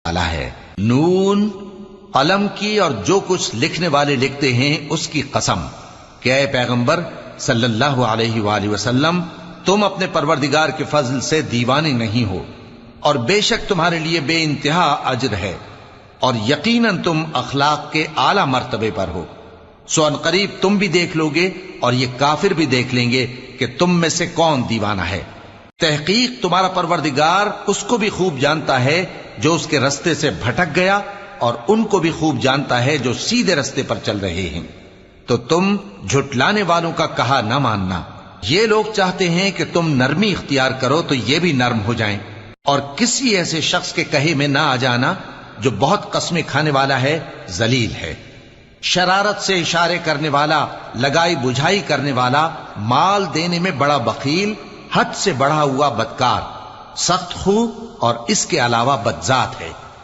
والا ہے۔ نون، قلم کی اور جو کچھ لکھنے والے لکھتے ہیں اس کی قسم کہ اے پیغمبر صلی اللہ علیہ وآلہ وسلم، تم اپنے پروردگار کے فضل سے دیوانے نہیں ہو، اور بے شک تمہارے لیے بے انتہا اجر ہے، اور یقیناً تم اخلاق کے اعلی مرتبے پر ہو۔ سو ان قریب تم بھی دیکھ لو گے اور یہ کافر بھی دیکھ لیں گے کہ تم میں سے کون دیوانہ ہے۔ تحقیق تمہارا پروردگار اس کو بھی خوب جانتا ہے جو اس کے رستے سے بھٹک گیا، اور ان کو بھی خوب جانتا ہے جو سیدھے رستے پر چل رہے ہیں۔ تو تم جھٹلانے والوں کا کہا نہ ماننا۔ یہ لوگ چاہتے ہیں کہ تم نرمی اختیار کرو تو یہ بھی نرم ہو جائیں، اور کسی ایسے شخص کے کہے میں نہ آ جانا جو بہت قسمیں کھانے والا ہے، ذلیل ہے، شرارت سے اشارے کرنے والا، لگائی بجھائی کرنے والا، مال دینے میں بڑا بخیل، حد سے بڑھا ہوا بدکار، سخت خو اور اس کے علاوہ بدذات ہے۔